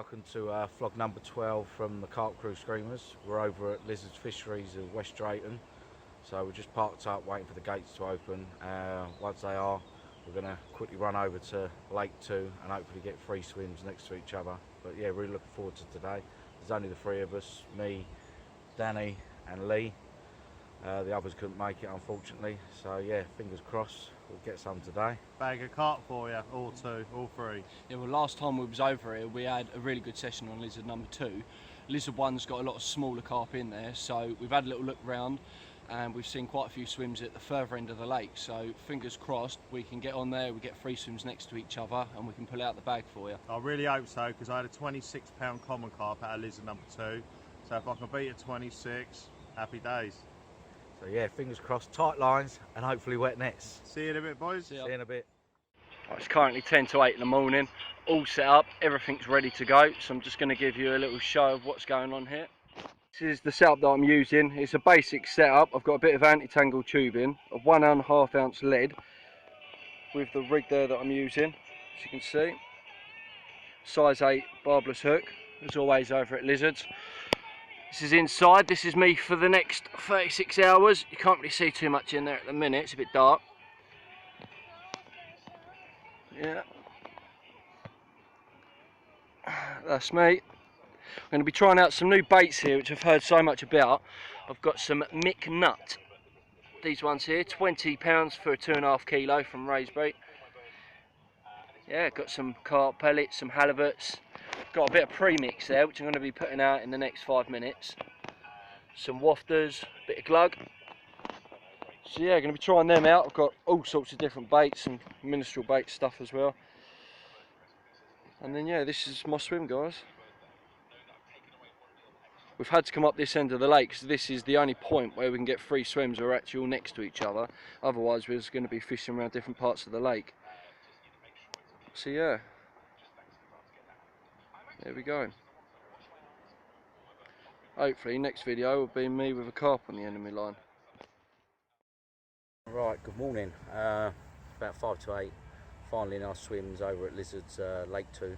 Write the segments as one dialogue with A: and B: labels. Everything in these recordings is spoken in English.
A: Welcome to vlog number 12 from the Carp Crew Screamers. We're over at Lizards Fisheries in West Drayton. So we're just parked up waiting for the gates to open. Once they are, we're going to quickly run over to Lake 2 and hopefully get free swims next to each other. But yeah, really looking forward to today. There's only the three of us, me, Danny and Lee. The others couldn't make it, unfortunately. So yeah, fingers crossed we'll get some today.
B: Bag of carp for you, all three.
C: Yeah, well, last time we was over here, we had a really good session on lizard number 2. Lizard 1's got a lot of smaller carp in there, so we've had a little look round and we've seen quite a few swims at the further end of the lake. So fingers crossed we can get on there, we get free swims next to each other and we can pull out the bag for you.
B: I really hope so, because I had a 26-pound common carp out of lizard number 2. So if I can beat a 26, happy days.
A: So yeah, fingers crossed, tight lines and hopefully wet nets.
B: See you in a bit, boys.
A: See you in a bit.
C: It's currently 10 to 8 in the morning, all set up, everything's ready to go. So I'm just going to give you a little show of what's going on here. This is the setup that I'm using. It's a basic setup. I've got a bit of anti-tangle tubing, a 1.5 ounce lead with the rig there that I'm using, as you can see. Size 8 barbless hook, as always over at Lizards. This is inside. This is me for the next 36 hours. You can't really see too much in there at the minute, it's a bit dark. Yeah, that's me. I'm going to be trying out some new baits here, which I've heard so much about. I've got some Mick Nut. These ones here, £20 for a 2.5 kilo from Raysbury. Yeah, got some carp pellets, some halibuts. Got a bit of pre-mix there, which I'm going to be putting out in the next 5 minutes. Some wafters, a bit of glug. So yeah, going to be trying them out. I've got all sorts of different baits and minstrel bait stuff as well. And then yeah, this is my swim, guys. We've had to come up this end of the lake because this is the only point where we can get free swims. We're actually all next to each other. Otherwise we're just going to be fishing around different parts of the lake. So yeah, there we go. Hopefully next video will be me with a carp on the end of my line.
A: Right, good morning. About 5 to 8, finally in our swims over at Lizards Lake 2.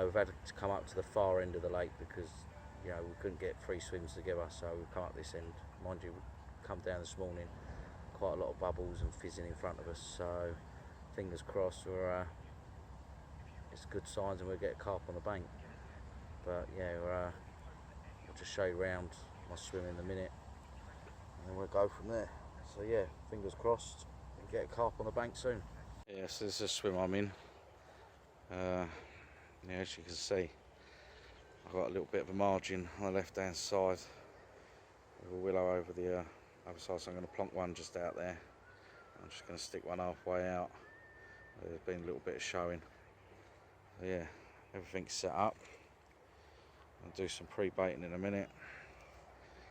A: We've had to come up to the far end of the lake because we couldn't get free swims together, so we've come up this end. Mind you, we've come down this morning, quite a lot of bubbles and fizzing in front of us, so fingers crossed it's good signs and we'll get a carp on the bank. But yeah, I'll just show you around my swim in a minute and then we'll go from there. So yeah, fingers crossed we'll get a carp on the bank soon. Yeah, so this is a swim I'm in. Yeah, as you can see, I've got a little bit of a margin on the left hand side with a willow over the other side, so I'm going to plonk one just out there. I'm just going to stick one halfway out. There's been a little bit of showing. So yeah, everything's set up. I'll do some pre-baiting in a minute.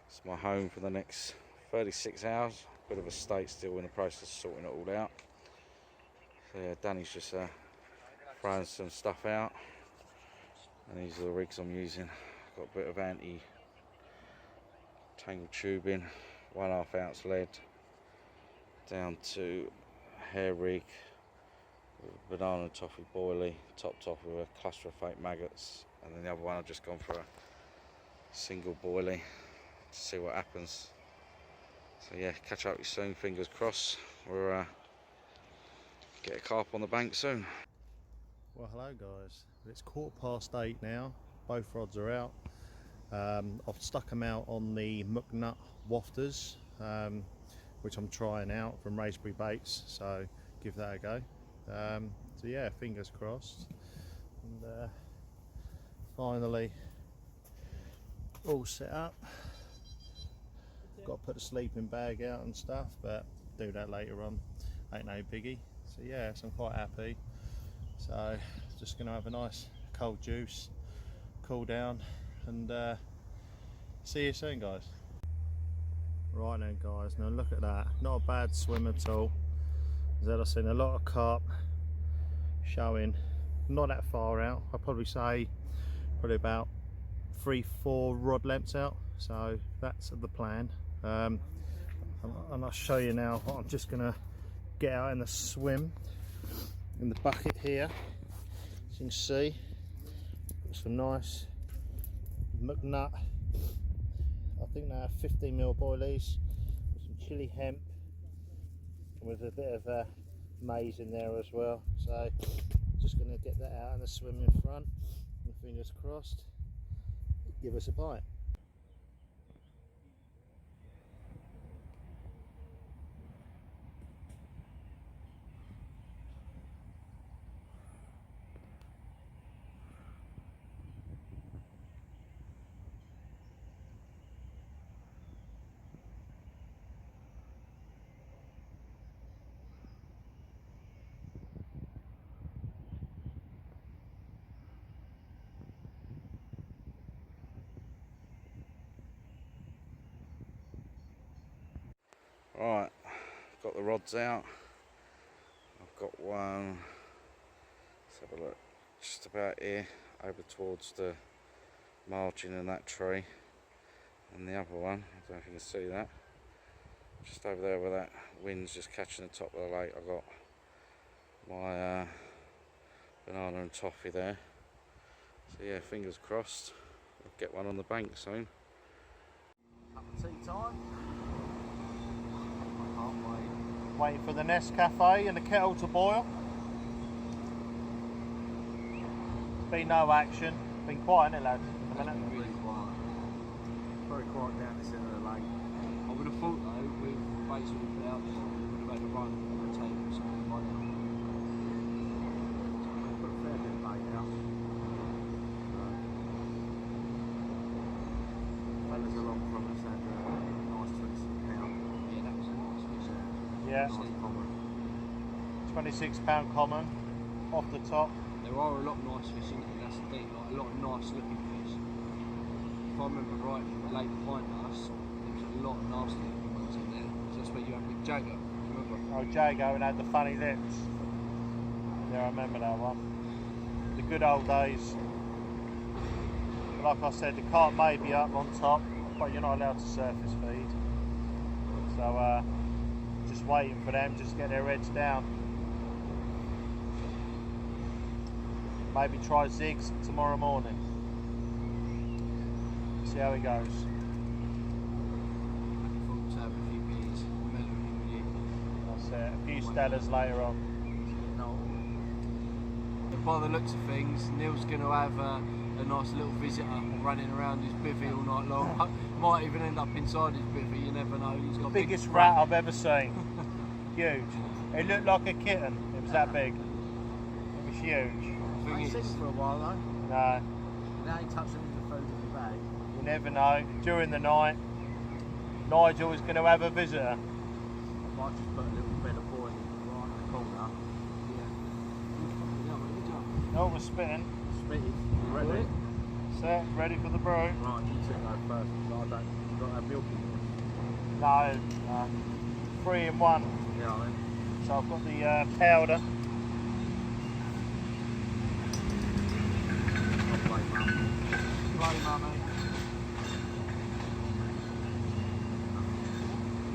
A: It's my home for the next 36 hours. Bit of a state still in the process of sorting it all out. So yeah, Danny's just throwing some stuff out. And these are the rigs I'm using. Got a bit of anti-tangle tubing, 1.5 ounce lead, down to hair rig, with banana toffee boilie, topped off with a cluster of fake maggots, and then the other one I've just gone for a single boilie to see what happens. So yeah, catch up with you soon, fingers crossed. We'll get a carp on the bank soon.
B: Well, hello guys. It's 8:15 now. Both rods are out. I've stuck them out on the McNut wafters, which I'm trying out from Raysbury Baits. So give that a go. So yeah, fingers crossed. And finally all set up. Got to put the sleeping bag out and stuff, but do that later on. Ain't no biggie. So yeah, so I'm quite happy. So just going to have a nice cold juice, cool down, and see you soon, guys. Right then, guys, now look at that. Not a bad swim at all. As I've seen a lot of carp showing, not that far out. I'd probably say probably about 3-4 rod lengths out. So that's the plan. And I'll show you now. I'm just going to get out in the swim in the bucket here. As you can see, some nice McNut. I think they are 15mm boilies with some chili hemp with a bit of maize in there as well. So just going to get that out and a swim in front, and fingers crossed give us a bite.
A: Right, got the rods out. I've got one, let's have a look, just about here, over towards the margin of that tree. And the other one, I don't know if you can see that, just over there where that wind's just catching the top of the lake. I've got my banana and toffee there. So yeah, fingers crossed, I'll get one on the bank soon. Cup of tea time.
B: Waiting for the Nescafe and the kettle to boil. Been no action. Been quiet, isn't it, lads?
D: Really quiet. Very quiet down this end of the lake. I would have thought though, with baits we put out there, we would have had a run on the table or something by now. So we've got a fair bit of bait out. Fellas along from us had a nice 26 pound. Yeah, that was a nice fish there.
B: Yeah.
D: Nice common.
B: £26 common off the top.
D: There are a lot of nice fish in it, that's the thing, like a lot of nice looking fish. If I remember rightly, the lake behind us, there was a lot of nasty looking ones in there. So that's where you had Big Jago, remember?
B: Oh, Jago and had the funny lips. Yeah, I remember that one. The good old days. But like I said, the carp may be up on top, but you're not allowed to surface feed. So just waiting for them, just get their heads down. Maybe try zigs tomorrow morning. See how it goes.
D: Looking forward to having a few beers, mellowing with you.
B: That's it. A few stellars later on.
D: And by the looks of things, Neil's going to have a nice little visitor running around his bivvy all night long. Might even end up inside his bivvy, you never know. He's got
B: Biggest rat I've ever seen. Huge. It looked like a kitten. It was that big. It was huge.
D: I ain't seen it for a while though.
B: No.
D: Now he touched him with the food in the bag.
B: You never know. During the night, Nigel is going to have a visitor.
D: Might just put a little bit of boiling right in the corner. Yeah.
B: No, we're spitting.
D: Spitting. Ready?
B: Set. Ready for the brew.
D: Right, you two go first. I don't. You've got to have milk in
B: No. 3 in 1.
D: there. Yeah, then.
B: So I've got the powder.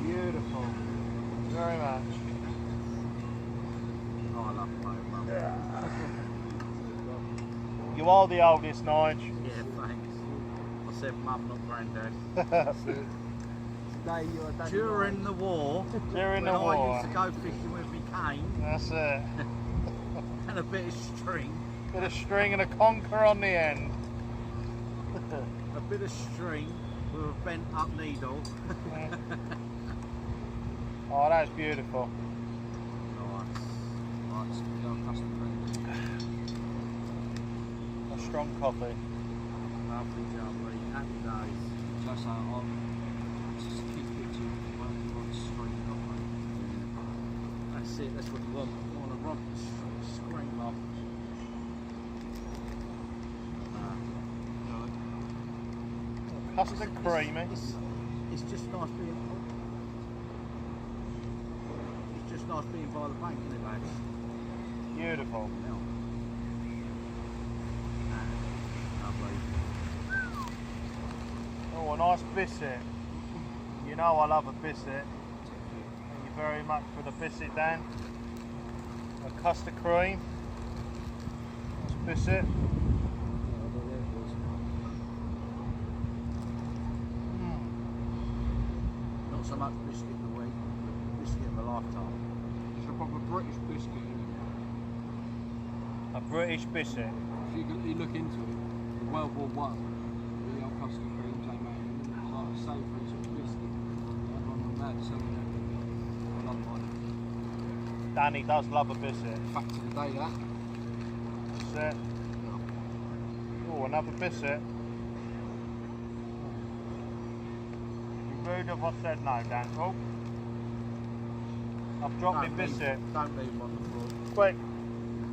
B: Beautiful. Very much.
D: Oh, I love my mum.
B: You are the oldest, Nige.
D: Yeah, thanks. I said mum, not granddad. Today you're a daddy. During the war,
B: During
D: when
B: the war.
D: I used to go fishing with my cane
B: That's it.
D: and a bit of string.
B: Bit of string and a conker on the end.
D: A bit of string with a bent up needle.
B: Oh, that's beautiful.
D: Nice. Nice. Custom
B: A strong coffee.
D: lovely, lovely. Happy days. Just just keep pitching one string off. That's it, that's what you want. You want to romp the string off.
B: Custard creamy.
D: It's just nice being. It's just nice being by the bank, isn't it, lads?
B: Beautiful.
D: Lovely.
B: Oh, a nice biscuit. You know I love a biscuit. Thank you very much for the biscuit, Dan. A custard cream. Nice biscuit.
A: not so much biscuit of the week, but biscuit of a lifetime.
D: It's a proper British biscuit, isn't it?
B: A British biscuit.
D: If you look into it, the World War One, the old custard creams they made, and it was like a savoury sort of biscuit. Everyone was mad selling it. I love mine.
B: Danny does love a biscuit.
D: Fact of the day, that.
B: That's it. Oh, another biscuit. You'd be rude if I said no, Dan. Oh. I've dropped my biscuit.
A: Don't leave him on the floor.
B: Quick.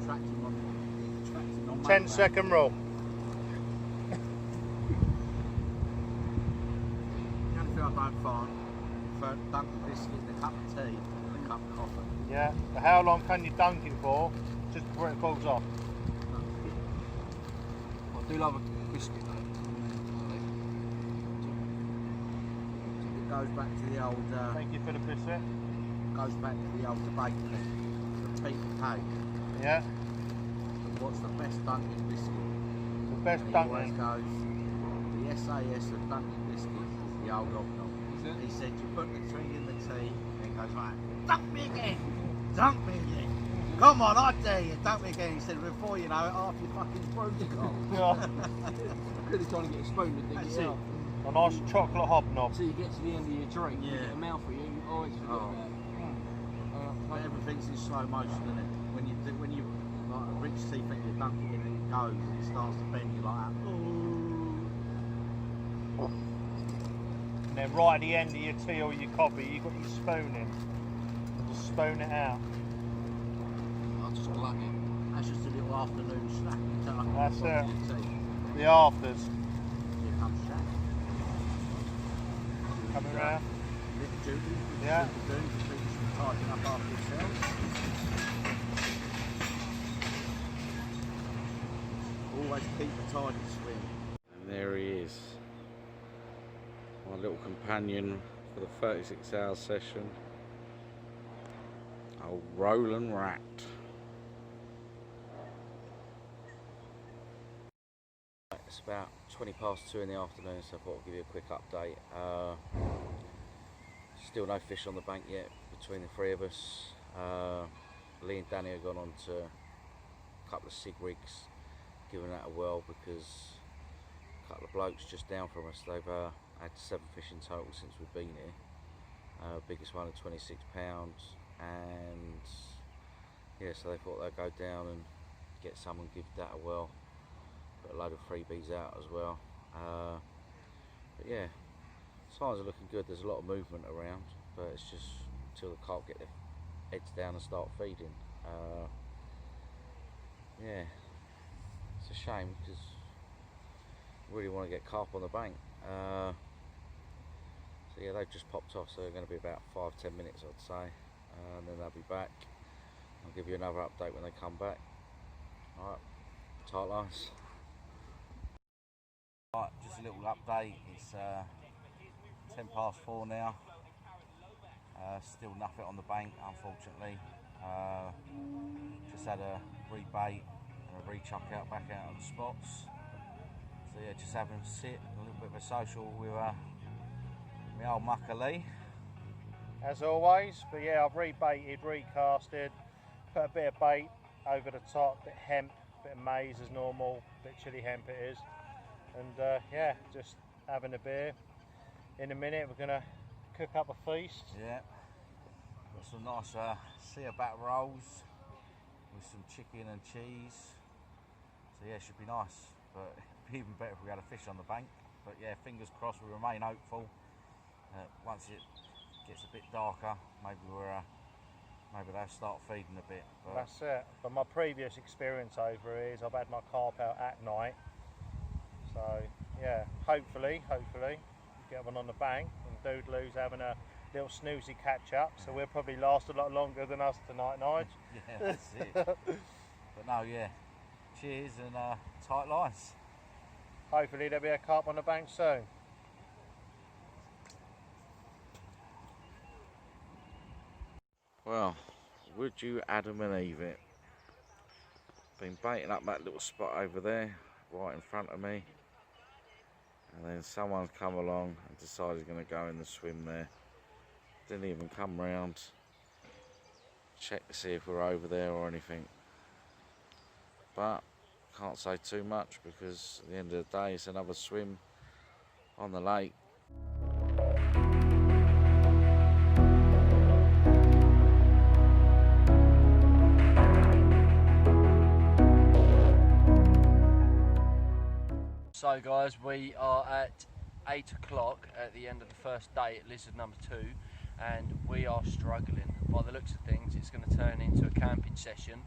A: Track him on.
B: 10-second rule.
A: The only thing I don't find, for dunk the biscuit in a cup of tea and a cup of coffee.
B: Yeah. But how long can you dunk it for? Just before it falls off.
D: I do love a biscuit though.
A: It goes back to the old.
B: Thank you for the biscuit.
A: Goes back to the old debate, the Pete and Kate.
B: Yeah.
A: What's the best dunking biscuit?
B: The best
A: And he
B: dunking.
A: always goes, the SAS of dunking biscuits is the old hobnob.
D: Is it?
A: He said you put the tree in the tea and it goes right, dunk me again, dunk me again. Come on, I dare you, dunk me again. He said before you know it, half your fucking throat is gone.
D: Really trying to get a spoon to dig
A: That's
D: it
A: it.
D: out.
B: A nice chocolate hobnob.
D: So you get to the end of your drink, you
A: Yeah.
D: get a mouthful, you always forget
A: Oh.
D: about it.
A: But everything's in slow motion, isn't it? When you like a rich tea thing, you dunk it in and it goes and it starts to bend, you're like, ooh.
B: And then right at the end of your tea or your coffee, you've got your spoon in. Just spoon it out.
D: I'll just glug it.
A: That's just a little afternoon snack. You turn up
B: That's
A: and have a
B: it.
A: cup of tea.
B: The afters.
A: Here comes Shaq.
B: Coming round.
A: Little Judy.
B: Yeah.
A: Do some tidying up after yourself. Always keep a tidy swim. And there he is. My little companion for the 36-hour session. Old Roland Rat. It's about 20 past 2 in the afternoon, so I thought I'd give you a quick update. Still no fish on the bank yet between the three of us. Lee and Danny have gone on to a couple of sig rigs, giving that a whirl because a couple of blokes just down from us, they've had 7 fish in total since we've been here. Biggest one at 26 pounds, and yeah, so they thought they'd go down and get some and give that a whirl. Put a load of freebies out as well. But yeah, signs are looking good. There's a lot of movement around, but it's just until the carp get their heads down and start feeding. Yeah, it's a shame because I really want to get carp on the bank. So yeah, they've just popped off, so they're going to be about 5-10 minutes, I'd say, and then they'll be back. I'll give you another update when they come back. Alright, tight lines. Right, just a little update. It's 10 past 4 now. Still nothing on the bank, unfortunately. Just had a rebait and a rechuck out back out on the spots. So yeah, just having a sit, a little bit of a social with my old mucker Lee.
B: As always, but yeah, I've rebaited, recasted, put a bit of bait over the top, bit of hemp, bit of maize as normal, bit chili hemp it is. And yeah, just having a beer. In a minute we're going to cook up a feast.
A: Yeah, got some nice sear back rolls with some chicken and cheese. So yeah, should be nice, but it'd be even better if we had a fish on the bank. But yeah, fingers crossed, we remain hopeful. Once it gets a bit darker, maybe they'll start feeding a bit. But
B: that's it. But my previous experience over is I've had my carp out at night. So yeah, hopefully get one on the bank, and Doodloo's having a little snoozy catch up, so we'll probably last a lot longer than us tonight, Nige.
A: yeah, that's it. But no, yeah, cheers and tight lines.
B: Hopefully there'll be a carp on the bank soon.
A: Well, would you Adam and Eve it? Been baiting up that little spot over there, right in front of me. And then someone's come along and decided he's going to go in the swim there. Didn't even come round, check to see if we're over there or anything. But can't say too much because at the end of the day it's another swim on the lake.
C: So guys, we are at 8 o'clock at the end of the first day at lizard number 2, and we are struggling. By the looks of things, it's going to turn into a camping session.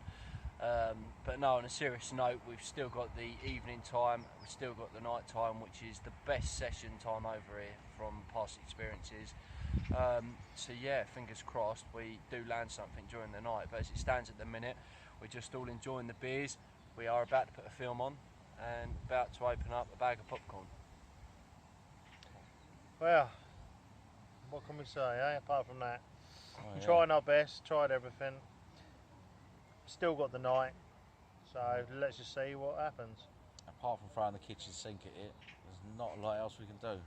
C: But no, on a serious note, we've still got the evening time, we've still got the night time, which is the best session time over here from past experiences. So yeah, fingers crossed we do land something during the night, but as it stands at the minute, we're just all enjoying the beers. We are about to put a film on and about to open up a bag of popcorn.
B: Well, what can we say, eh? Apart from that,
A: Oh, yeah.
B: trying our best, tried everything. Still got the night, so let's just see what happens.
A: Apart from throwing the kitchen sink at it, there's not a lot else we can do.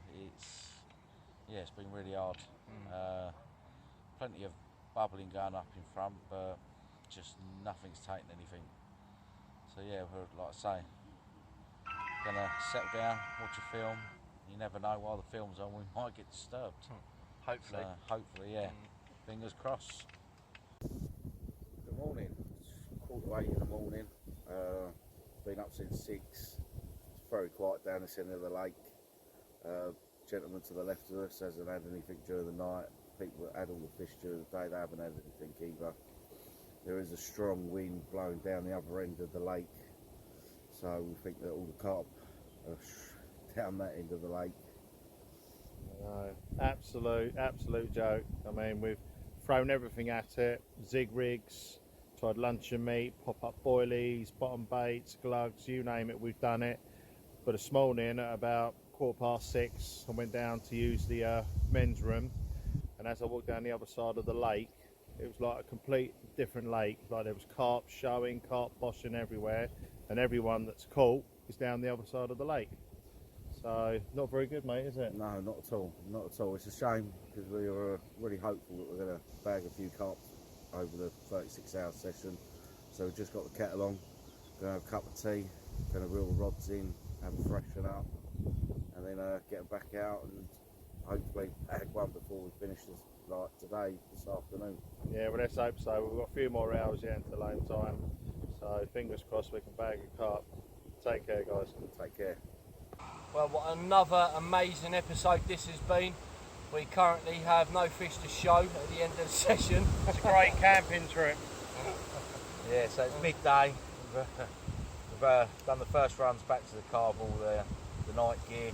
A: It's been really hard. Plenty of bubbling going up in front, but just nothing's taken anything. So yeah, we're, like I say, gonna settle down, watch a film. You never know, while the film's on we might get disturbed.
C: Hopefully.
A: So hopefully, yeah. Fingers crossed. Good morning. It's 7:45 in the morning. Been up since 6. It's very quiet down this end of the lake. Gentleman to the left of us hasn't had anything during the night. People that had all the fish during the day, they haven't had anything either. There is a strong wind blowing down the other end of the lake, so we think that all the carp are down that end of the lake.
B: No, absolute joke. I mean, we've thrown everything at it. Zig rigs, tried luncheon meat, pop-up boilies, bottom baits, glugs, you name it, we've done it. But this morning at about 6:15, I went down to use the men's room, and as I walked down the other side of the lake, it was like a complete different lake. Like there was carp showing, carp boshing everywhere, and everyone that's caught is down the other side of the lake. So not very good, mate, is it?
A: No, not at all. Not at all. It's a shame because we were really hopeful that we're going to bag a few carp over the 36-hour session. So we've just got the kettle on, going to have a cup of tea, going to reel the rods in, have a freshen up, and then get them back out and hopefully bag one before we finish this, like today, this afternoon.
B: Yeah, well, let's hope so. We've got a few more hours yet until home time, so fingers crossed we can bag a carp. Take care, guys.
A: Take care.
C: Well, what another amazing episode this has been. We currently have no fish to show at the end of the session.
B: It's a great camping trip.
A: Yeah, so it's midday. We've done the first runs back to the car with all the night gear.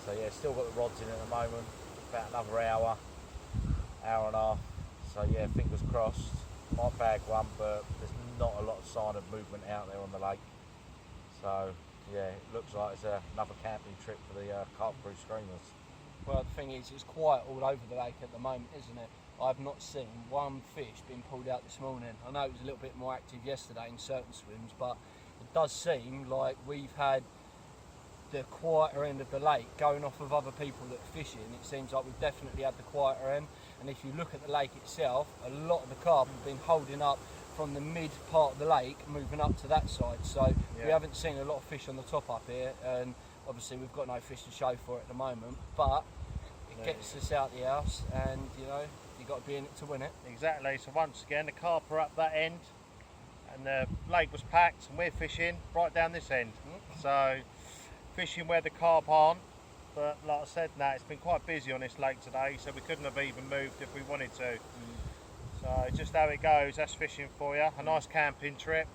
A: So yeah, still got the rods in at the moment. About another hour and a half. So yeah, fingers crossed. Might bag one, but there's not a lot of sign of movement out there on the lake. So yeah, it looks like it's another camping trip for the Carp Crew streamers.
C: Well, the thing is, it's quiet all over the lake at the moment, isn't it? I've not seen one fish being pulled out this morning. I know it was a little bit more active yesterday in certain swims, but it does seem like we've had the quieter end of the lake. Going off of other people that are fishing, it seems like we've definitely had the quieter end. And if you look at the lake itself, a lot of the carp have been holding up from the mid part of the lake, moving up to that side. So we haven't seen a lot of fish on the top up here, and obviously we've got no fish to show for it at the moment. But it gets us out the house, and you know, you've got to be in it to win it.
B: Exactly. So once again, the carp are up that end, and the lake was packed, and we're fishing right down this end. So fishing where the carp aren't. But like I said, it's been quite busy on this lake today, so we couldn't have even moved if we wanted to. So just how it goes, that's fishing for you. A nice camping trip.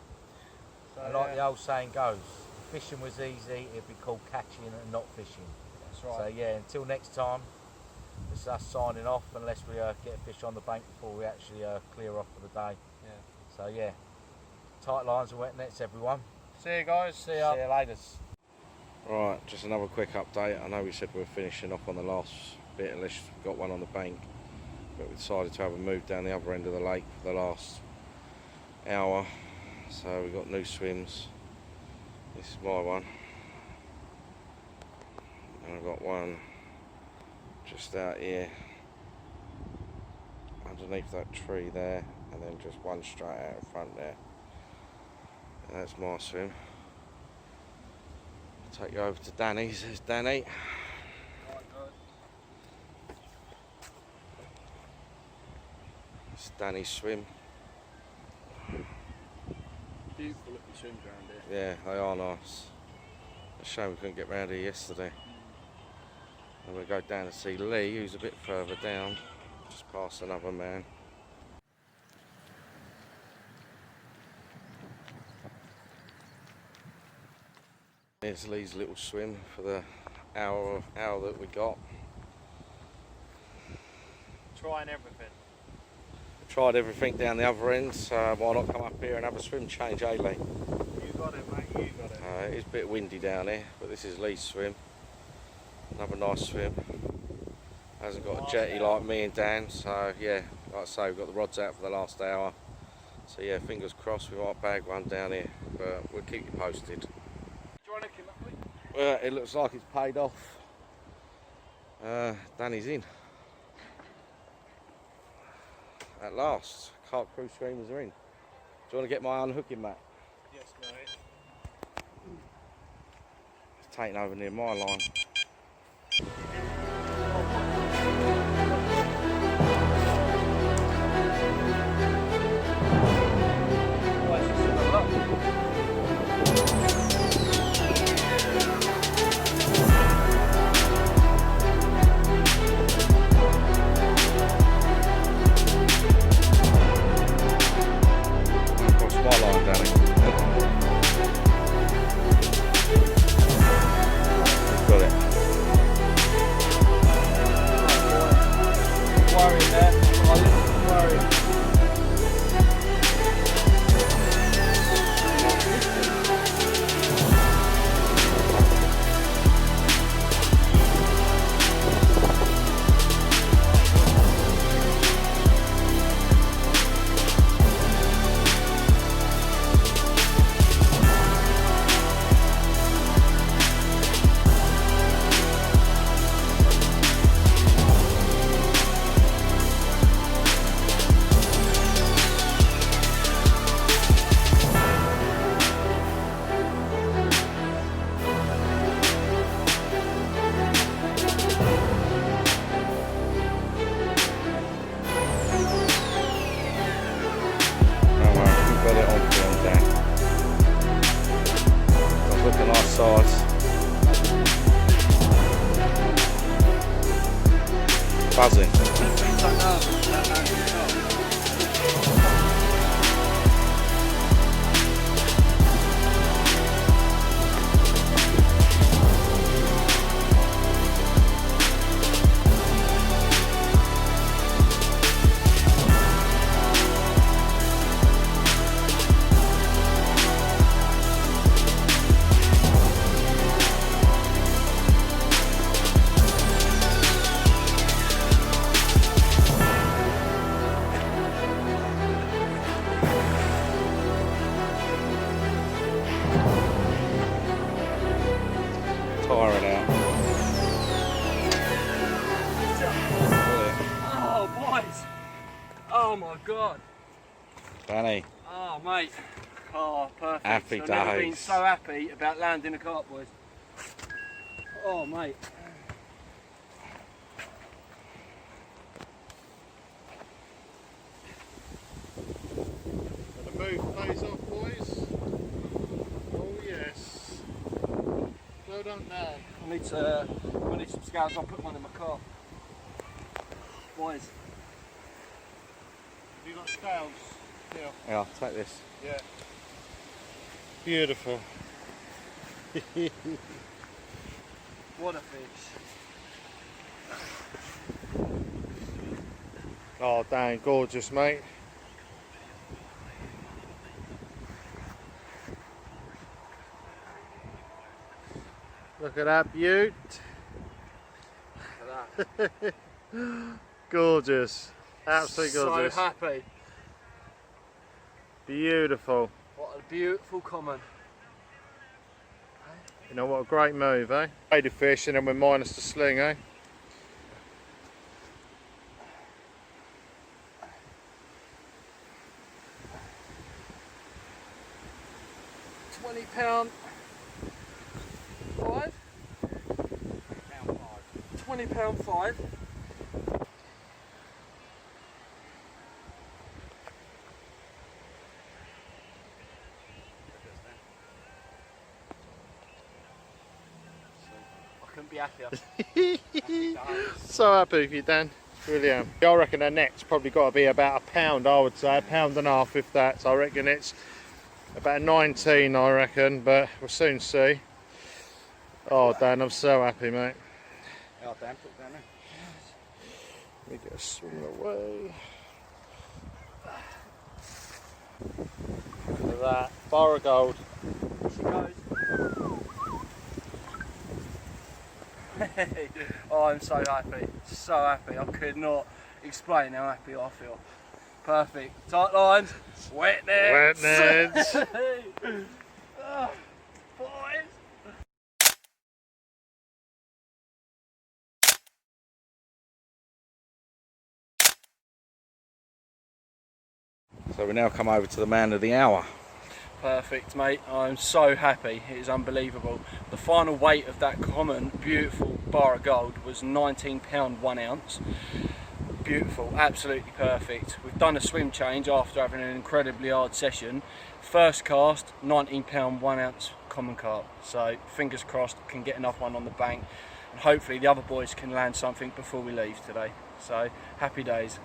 B: So,
A: And like the old saying goes, if fishing was easy, it'd be called catching and not fishing.
C: That's right.
A: So yeah, until next time, this is us signing off, unless we get a fish on the bank before we actually clear off for the day.
C: Yeah.
A: So yeah, tight lines and wet nets, everyone.
B: See you guys.
C: See ya.
A: See you later. Right, just another quick update. I know we said we were finishing off on the last bit, unless we've got one on the bank, but we decided to have a move down the other end of the lake for the last hour. So we've got new swims. This is my one, and I've got one just out here
E: underneath that tree there, and then just one straight out in front there. And that's my swim. I'll take you over to Danny's. There's Danny. It's Danny's swim.
C: Beautiful looking swims around here.
E: Yeah, they are nice. A shame we couldn't get round here yesterday. And we'll go down to see Lee, who's a bit further down, just past another man. There's Lee's little swim for the hour that we got.
B: Trying everything.
E: Tried everything down the other end, so why not come up here and have a swim change, eh Lee?
B: You got it, mate, you got it.
E: It's a bit windy down here, but this is Lee's swim. Another nice swim. Hasn't got a jetty like me and Dan, so yeah, like I say, we've got the rods out for the last hour. So yeah, fingers crossed we might bag one down here, but we'll keep you posted.
C: Do you want to come up, please?
E: Well, it looks like it's paid off. Danny's in. At last, carp crew streamers are in. Do you want to get my unhooking mat?
B: Yes, mate.
E: It's taking over near my line. Across my line, Danny. Got it.
C: Worry there. I didn't worry.
E: Size. Buzzing. Tiring out.
C: Oh, boys. Oh, my God.
E: Danny,
C: Oh, mate. Oh, perfect.
E: Happy
C: I've never been
E: days.
C: so happy about landing a carp, boys. Oh, mate.
B: And the move pays off, boys. Oh yes. Well done, Dan.
C: I need some scales. I'll put one in my car. Boys.
B: Have you got scales? Yeah.
E: yeah, I'll take this.
B: Yeah. Beautiful.
C: What a fish.
B: Oh, Dan, gorgeous, mate. Look at that beaut.
C: Look at that.
B: Gorgeous. Absolutely gorgeous.
C: So happy.
B: Beautiful.
C: What a beautiful common.
B: You know what a great move, eh? Made a fish and then we're minus the sling, eh?
C: £20.5. £20.5. I couldn't be happier.
B: So happy with you, Dan. Brilliant. I reckon the net's probably got to be about £1, I would say, £1.50 if that. So I reckon it's about 19, I reckon, but we'll soon see. Oh, Dan, I'm so happy, mate.
A: Oh, Dan, put it down there.
B: Let me just swing away. Look at that. Bar of gold.
C: She goes. Oh, I'm so happy. So happy. I could not explain how happy I feel. Perfect. Tight lines. Wet nets.
B: Wet nets.
C: Oh, boys.
E: So we now come over to the man of the hour.
C: Perfect, mate. I'm so happy. It is unbelievable. The final weight of that common, beautiful bar of gold was £19 1 ounce. Beautiful, absolutely perfect. We've done a swim change after having an incredibly hard session. First cast, £19 1 ounce common carp. So fingers crossed, can get another one on the bank, and hopefully the other boys can land something before we leave today. So happy days.